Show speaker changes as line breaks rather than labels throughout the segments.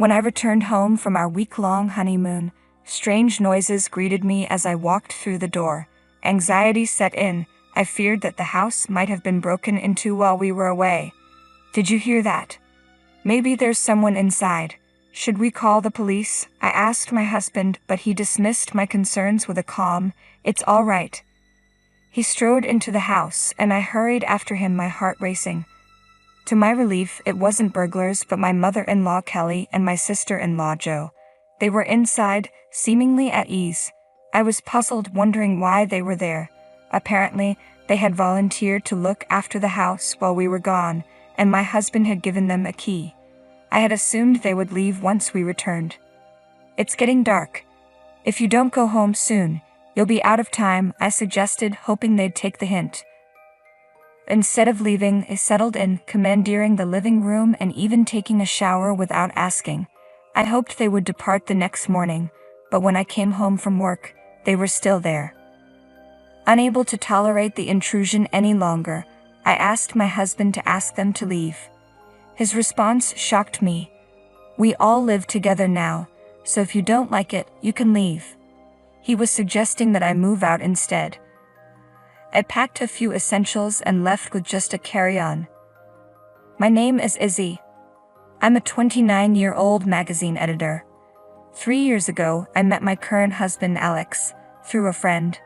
When I returned home from our week-long honeymoon, strange noises greeted me as I walked through the door. Anxiety set in. I feared that the house might have been broken into while we were away. Did you hear that? Maybe there's someone inside. Should we call the police? I asked my husband, but he dismissed my concerns with a calm, "It's all right." He strode into the house, and I hurried after him, my heart racing. To my relief, it wasn't burglars but my mother-in-law Kelly and my sister-in-law Jo. They were inside, seemingly at ease. I was puzzled, wondering why they were there. Apparently, they had volunteered to look after the house while we were gone, and my husband had given them a key. I had assumed they would leave once we returned. "It's getting dark. If you don't go home soon, you'll be out of time," I suggested, hoping they'd take the hint. Instead of leaving, they settled in, commandeering the living room and even taking a shower without asking. I hoped they would depart the next morning, but when I came home from work, they were still there. Unable to tolerate the intrusion any longer, I asked my husband to ask them to leave. His response shocked me. "We all live together now, so if you don't like it, you can leave." He was suggesting that I move out instead. I packed a few essentials and left with just a carry-on. My name is Izzy. I'm a 29-year-old magazine editor. 3 years ago, I met my current husband Alex, through a friend.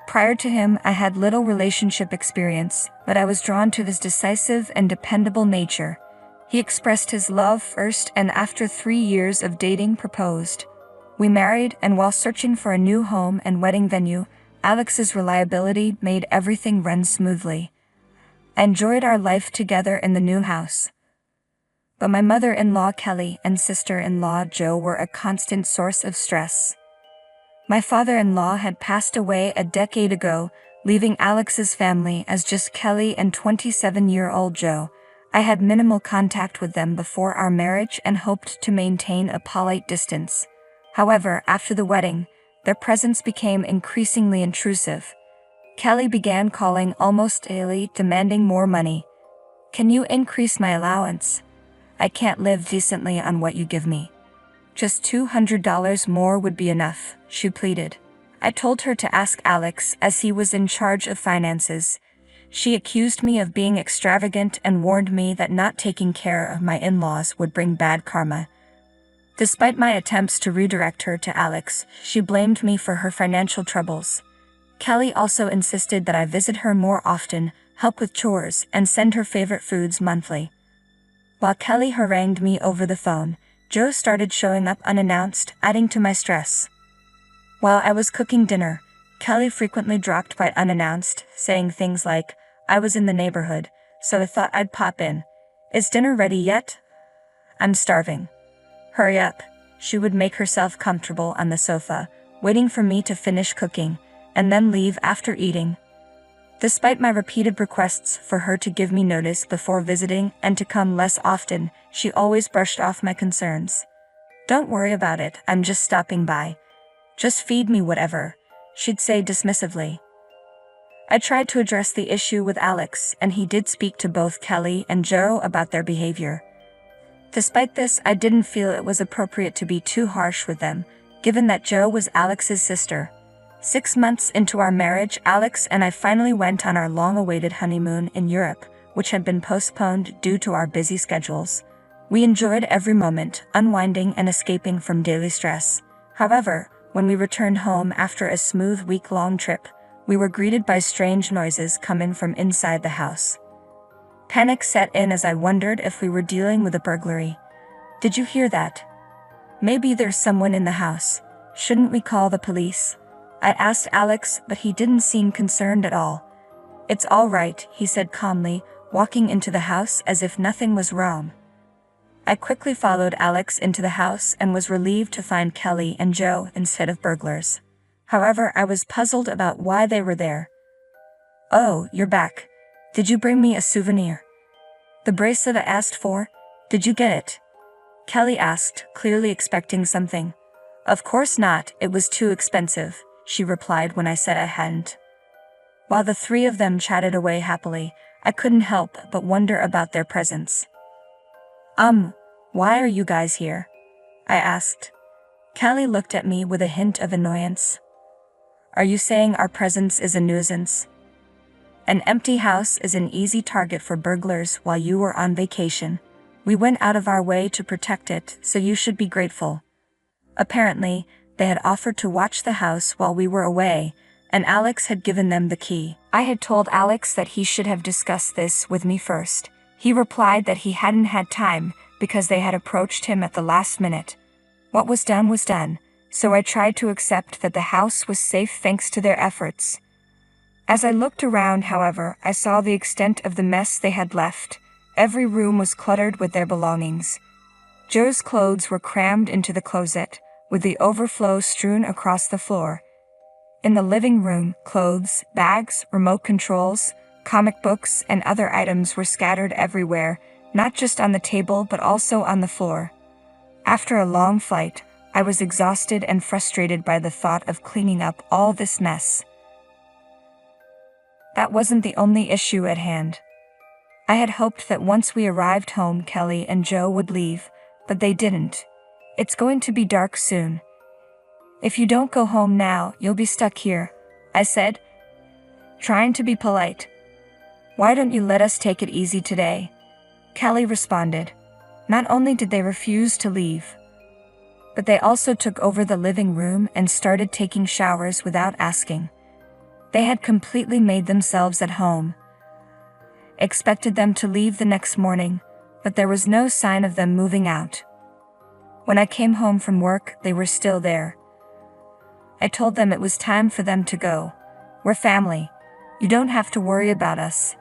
Prior to him, I had little relationship experience, but I was drawn to his decisive and dependable nature. He expressed his love first and after 3 years of dating proposed. We married, and while searching for a new home and wedding venue, Alex's reliability made everything run smoothly. I enjoyed our life together in the new house. But my mother-in-law Kelly and sister-in-law Jo were a constant source of stress. My father-in-law had passed away a decade ago, leaving Alex's family as just Kelly and 27-year-old Jo. I had minimal contact with them before our marriage and hoped to maintain a polite distance. However, after the wedding, their presence became increasingly intrusive. Kelly began calling almost daily, demanding more money. "Can you increase my allowance? I can't live decently on what you give me. Just $200 more would be enough," she pleaded. I told her to ask Alex, as he was in charge of finances. She accused me of being extravagant and warned me that not taking care of my in-laws would bring bad karma. Despite my attempts to redirect her to Alex, she blamed me for her financial troubles. Kelly also insisted that I visit her more often, help with chores, and send her favorite foods monthly. While Kelly harangued me over the phone, Jo started showing up unannounced, adding to my stress. While I was cooking dinner, Kelly frequently dropped by unannounced, saying things like, "I was in the neighborhood, so I thought I'd pop in. Is dinner ready yet? I'm starving. Hurry up." She would make herself comfortable on the sofa, waiting for me to finish cooking, and then leave after eating. Despite my repeated requests for her to give me notice before visiting and to come less often, she always brushed off my concerns. "Don't worry about it, I'm just stopping by. Just feed me whatever," she'd say dismissively. I tried to address the issue with Alex, and he did speak to both Kelly and Jo about their behavior. Despite this, I didn't feel it was appropriate to be too harsh with them, given that Jo was Alex's sister. 6 months into our marriage, Alex and I finally went on our long-awaited honeymoon in Europe, which had been postponed due to our busy schedules. We enjoyed every moment, unwinding and escaping from daily stress. However, when we returned home after a smooth week-long trip, we were greeted by strange noises coming from inside the house. Panic set in as I wondered if we were dealing with a burglary. "Did you hear that? Maybe there's someone in the house. Shouldn't we call the police?" I asked Alex, but he didn't seem concerned at all. "It's all right," he said calmly, walking into the house as if nothing was wrong. I quickly followed Alex into the house and was relieved to find Kelly and Jo instead of burglars. However, I was puzzled about why they were there. "Oh, you're back. Did you bring me a souvenir? The bracelet I asked for? Did you get it?" Kelly asked, clearly expecting something. "Of course not, it was too expensive," she replied when I said I hadn't. While the three of them chatted away happily, I couldn't help but wonder about their presence. Why are you guys here?" I asked. Kelly looked at me with a hint of annoyance. Are you saying our presence is a nuisance? An empty house is an easy target for burglars while you were on vacation. We went out of our way to protect it, so you should be grateful. Apparently, they had offered to watch the house while we were away, and Alex had given them the key. I had told Alex that he should have discussed this with me first. He replied that he hadn't had time because they had approached him at the last minute. What was done, so I tried to accept that the house was safe thanks to their efforts. As I looked around, however, I saw the extent of the mess they had left. Every room was cluttered with their belongings. Joe's clothes were crammed into the closet, with the overflow strewn across the floor. In the living room, clothes, bags, remote controls, comic books, and other items were scattered everywhere, not just on the table but also on the floor. After a long flight, I was exhausted and frustrated by the thought of cleaning up all this mess. That wasn't the only issue at hand. I had hoped that once we arrived home, Kelly and Joe would leave, but they didn't. It's going to be dark soon. If you don't go home now, you'll be stuck here, I said, trying to be polite. Why don't you let us take it easy today? Kelly responded. Not only did they refuse to leave, but they also took over the living room and started taking showers without asking. They had completely made themselves at home. Expected them to leave the next morning, but there was no sign of them moving out. When I came home from work, they were still there. I told them it was time for them to go. We're family. You don't have to worry about us.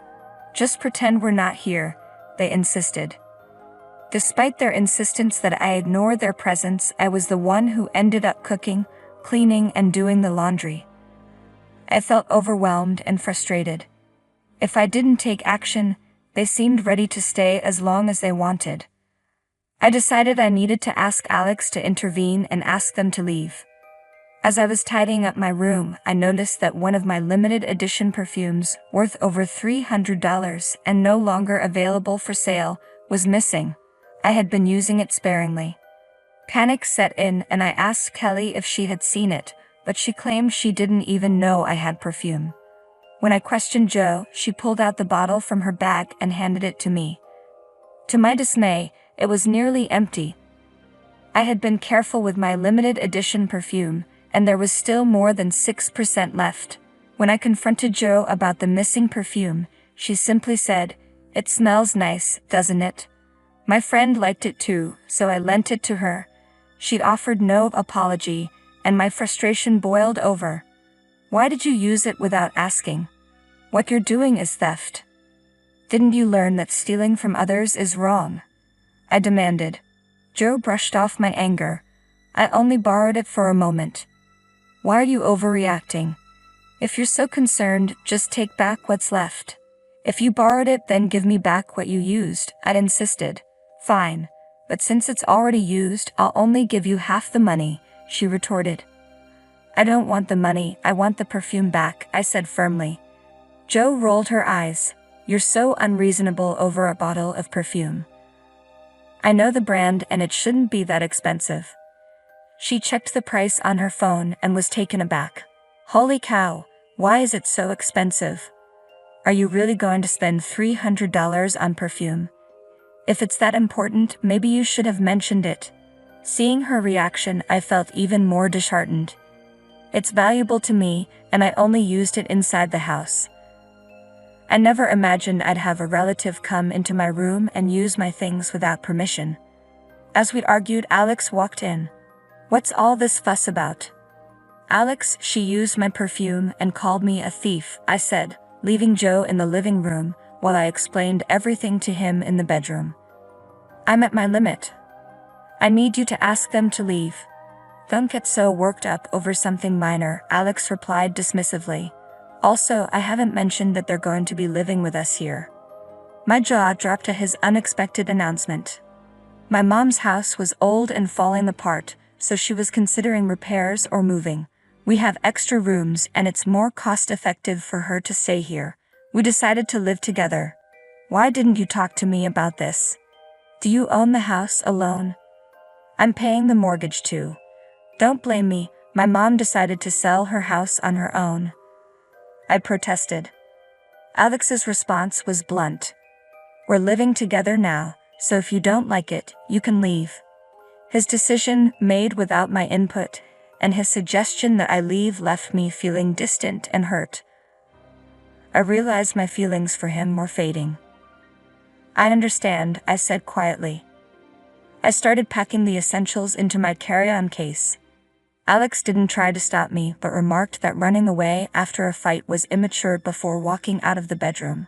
Just pretend we're not here, they insisted. Despite their insistence that I ignore their presence, I was the one who ended up cooking, cleaning, and doing the laundry. I felt overwhelmed and frustrated. If I didn't take action, they seemed ready to stay as long as they wanted. I decided I needed to ask Alex to intervene and ask them to leave. As I was tidying up my room, I noticed that one of my limited edition perfumes, worth over $300 and no longer available for sale, was missing. I had been using it sparingly. Panic set in and I asked Kelly if she had seen it, but she claimed she didn't even know I had perfume. When I questioned Joe, she pulled out the bottle from her bag and handed it to me. To my dismay, it was nearly empty. I had been careful with my limited edition perfume, and there was still more than 6% left. When I confronted Joe about the missing perfume, she simply said, "It smells nice, doesn't it?" My friend liked it too, so I lent it to her. She'd offered no apology, and my frustration boiled over. Why did you use it without asking? What you're doing is theft. Didn't you learn that stealing from others is wrong? I demanded. Joe brushed off my anger. I only borrowed it for a moment. Why are you overreacting? If you're so concerned, just take back what's left. If you borrowed it, then give me back what you used, I insisted. Fine, but since it's already used, I'll only give you half the money, she retorted. I don't want the money, I want the perfume back, I said firmly. Joe rolled her eyes. You're so unreasonable over a bottle of perfume. I know the brand and it shouldn't be that expensive. She checked the price on her phone and was taken aback. Holy cow, why is it so expensive? Are you really going to spend $300 on perfume? If it's that important, maybe you should have mentioned it. Seeing her reaction, I felt even more disheartened. It's valuable to me, and I only used it inside the house. I never imagined I'd have a relative come into my room and use my things without permission. As we'd argued, Alex walked in. What's all this fuss about? Alex, she used my perfume and called me a thief, I said, leaving Joe in the living room while I explained everything to him in the bedroom. I'm at my limit. I need you to ask them to leave. Don't get so worked up over something minor, Alex replied dismissively. Also, I haven't mentioned that they're going to be living with us here. My jaw dropped at his unexpected announcement. My mom's house was old and falling apart, so she was considering repairs or moving. We have extra rooms and it's more cost-effective for her to stay here. We decided to live together. Why didn't you talk to me about this? Do you own the house alone? I'm paying the mortgage too. Don't blame me, my mom decided to sell her house on her own. I protested. Alex's response was blunt. We're living together now, so if you don't like it, you can leave. His decision, made without my input, and his suggestion that I leave left me feeling distant and hurt. I realized my feelings for him were fading. I understand, I said quietly. I started packing the essentials into my carry-on case. Alex didn't try to stop me but remarked that running away after a fight was immature before walking out of the bedroom.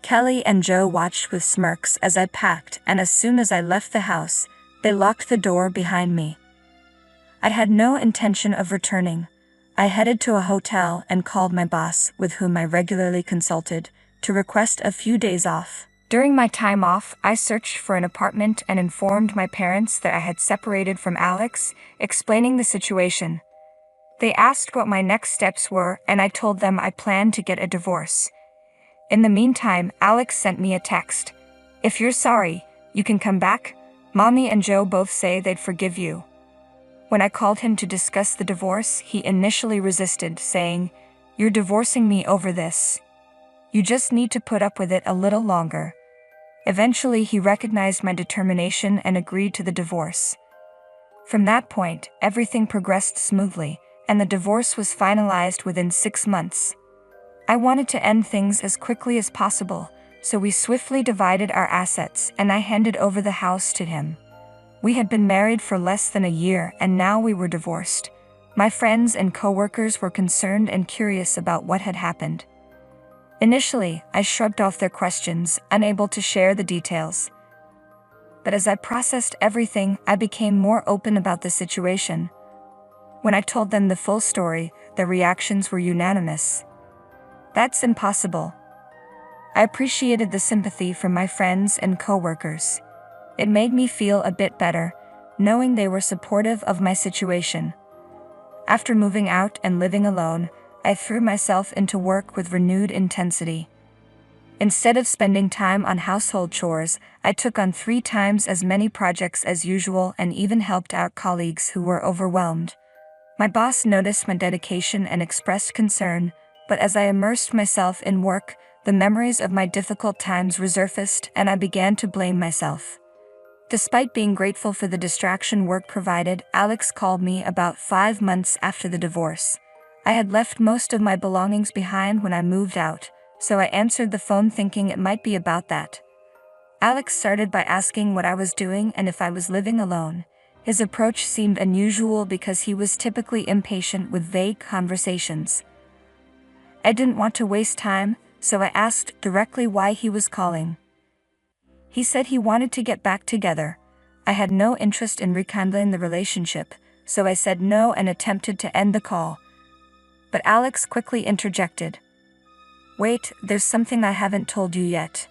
Kelly and Joe watched with smirks as I packed, and as soon as I left the house, they locked the door behind me. I had no intention of returning. I headed to a hotel and called my boss, with whom I regularly consulted, to request a few days off. During my time off, I searched for an apartment and informed my parents that I had separated from Alex, explaining the situation. They asked what my next steps were, and I told them I planned to get a divorce. In the meantime, Alex sent me a text. If you're sorry, you can come back. Mommy and Joe both say they'd forgive you. When I called him to discuss the divorce, he initially resisted, saying, "You're divorcing me over this. You just need to put up with it a little longer." Eventually, he recognized my determination and agreed to the divorce. From that point, everything progressed smoothly, and the divorce was finalized within 6 months. I wanted to end things as quickly as possible, so we swiftly divided our assets and I handed over the house to him. We had been married for less than a year and now we were divorced. My friends and coworkers were concerned and curious about what had happened. Initially, I shrugged off their questions, unable to share the details. But as I processed everything, I became more open about the situation. When I told them the full story, their reactions were unanimous. "That's impossible." I appreciated the sympathy from my friends and coworkers. It made me feel a bit better, knowing they were supportive of my situation. After moving out and living alone, I threw myself into work with renewed intensity. Instead of spending time on household chores, I took on 3 times as many projects as usual and even helped out colleagues who were overwhelmed. My boss noticed my dedication and expressed concern, but as I immersed myself in work, the memories of my difficult times resurfaced and I began to blame myself. Despite being grateful for the distraction work provided, Alex called me about 5 months after the divorce. I had left most of my belongings behind when I moved out, so I answered the phone thinking it might be about that. Alex started by asking what I was doing and if I was living alone. His approach seemed unusual because he was typically impatient with vague conversations. I didn't want to waste time, so I asked directly why he was calling. He said he wanted to get back together. I had no interest in rekindling the relationship, so I said no and attempted to end the call. But Alex quickly interjected. "Wait, there's something I haven't told you yet."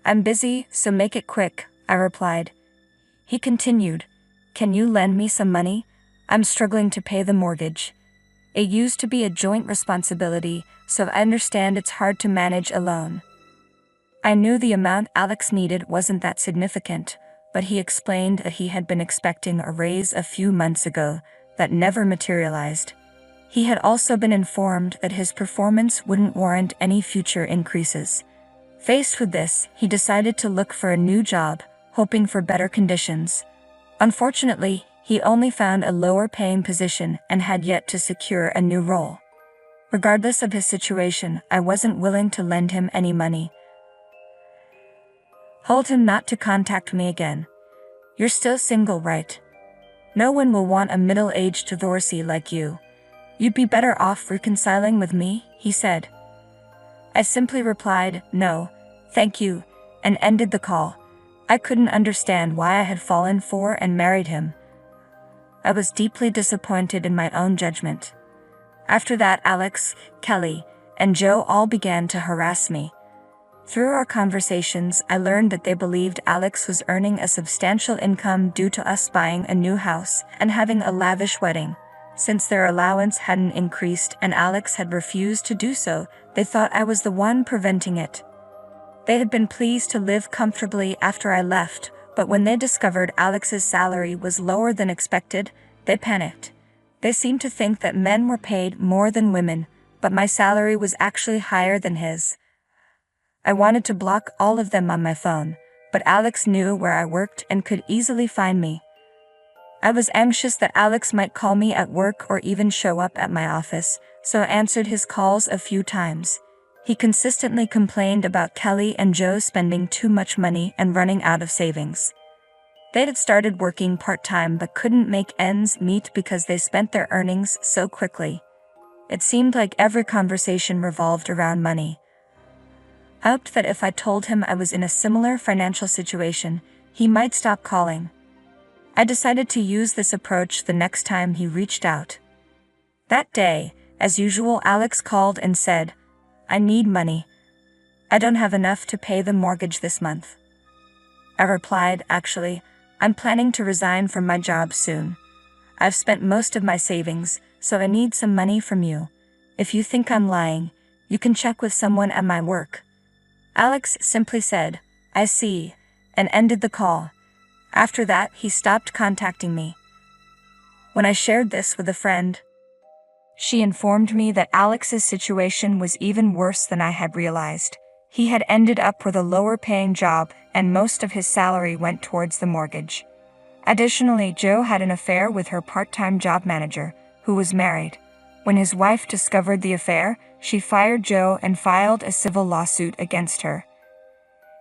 "I'm busy, so make it quick," I replied. He continued, "Can you lend me some money? I'm struggling to pay the mortgage. It used to be a joint responsibility, so I understand it's hard to manage alone." I knew the amount Alex needed wasn't that significant, but he explained that he had been expecting a raise a few months ago that never materialized. He had also been informed that his performance wouldn't warrant any future increases. Faced with this, he decided to look for a new job, hoping for better conditions. Unfortunately, he only found a lower-paying position and had yet to secure a new role. Regardless of his situation, I wasn't willing to lend him any money. Told him not to contact me again. "You're still single, right? No one will want a middle-aged divorcee like you. You'd be better off reconciling with me," he said. I simply replied, "No, thank you," and ended the call. I couldn't understand why I had fallen for and married him. I was deeply disappointed in my own judgment. After that, Alex, Kelly, and Joe all began to harass me. Through our conversations, I learned that they believed Alex was earning a substantial income due to us buying a new house and having a lavish wedding. Since their allowance hadn't increased and Alex had refused to do so, they thought I was the one preventing it. They had been pleased to live comfortably after I left, But when they discovered Alex's salary was lower than expected, they panicked. They seemed to think that men were paid more than women, but my salary was actually higher than his. I wanted to block all of them on my phone, but Alex knew where I worked and could easily find me. I was anxious that Alex might call me at work or even show up at my office, so I answered his calls a few times. He consistently complained about Kelly and Joe spending too much money and running out of savings. They had started working part-time but couldn't make ends meet because they spent their earnings so quickly. It seemed like every conversation revolved around money. I hoped that if I told him I was in a similar financial situation, he might stop calling. I decided to use this approach the next time he reached out. That day, as usual, Alex called and said, "I need money. I don't have enough to pay the mortgage this month." I replied, "Actually, I'm planning to resign from my job soon. I've spent most of my savings, so I need some money from you. If you think I'm lying, you can check with someone at my work." Alex simply said, "I see," and ended the call. After that, he stopped contacting me. When I shared this with a friend, she informed me that Alex's situation was even worse than I had realized. He had ended up with a lower-paying job, and most of his salary went towards the mortgage. Additionally, Joe had an affair with her part-time job manager, who was married. When his wife discovered the affair, she fired Joe and filed a civil lawsuit against her.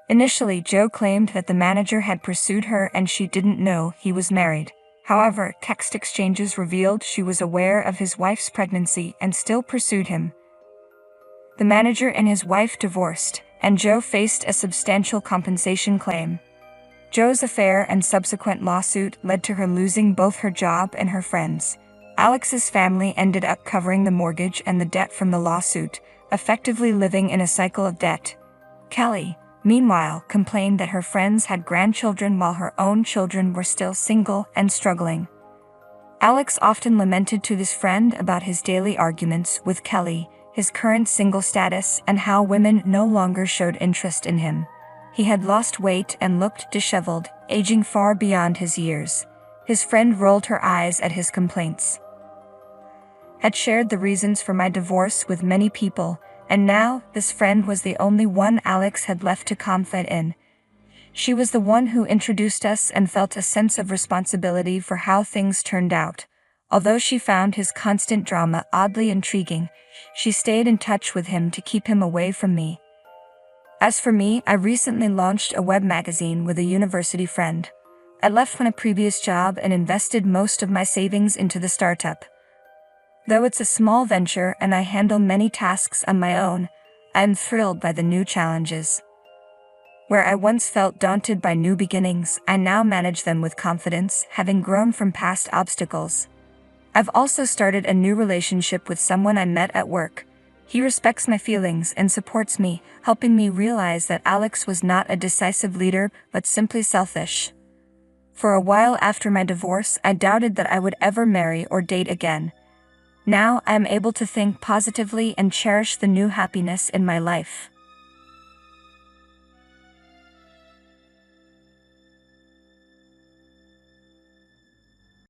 Initially, Joe claimed that the manager had pursued her and she didn't know he was married. However, text exchanges revealed she was aware of his wife's pregnancy and still pursued him. The manager and his wife divorced, and Joe faced a substantial compensation claim. Joe's affair and subsequent lawsuit led to her losing both her job and her friends. Alex's family ended up covering the mortgage and the debt from the lawsuit, effectively living in a cycle of debt. Kelly, meanwhile, complained that her friends had grandchildren while her own children were still single and struggling. Alex often lamented to this friend about his daily arguments with Kelly, his current single status, and how women no longer showed interest in him. He had lost weight and looked disheveled, aging far beyond his years. His friend rolled her eyes at his complaints. Had shared the reasons for my divorce with many people, and now this friend was the only one Alex had left to confide in. She was the one who introduced us and felt a sense of responsibility for how things turned out. Although she found his constant drama oddly intriguing, she stayed in touch with him to keep him away from me. As for me, I recently launched a web magazine with a university friend. I left my previous job and invested most of my savings into the startup. Though it's a small venture and I handle many tasks on my own, I am thrilled by the new challenges. Where I once felt daunted by new beginnings, I now manage them with confidence, having grown from past obstacles. I've also started a new relationship with someone I met at work. He respects my feelings and supports me, helping me realize that Alex was not a decisive leader, but simply selfish. For a while after my divorce, I doubted that I would ever marry or date again. Now I am able to think positively and cherish the new happiness in my life.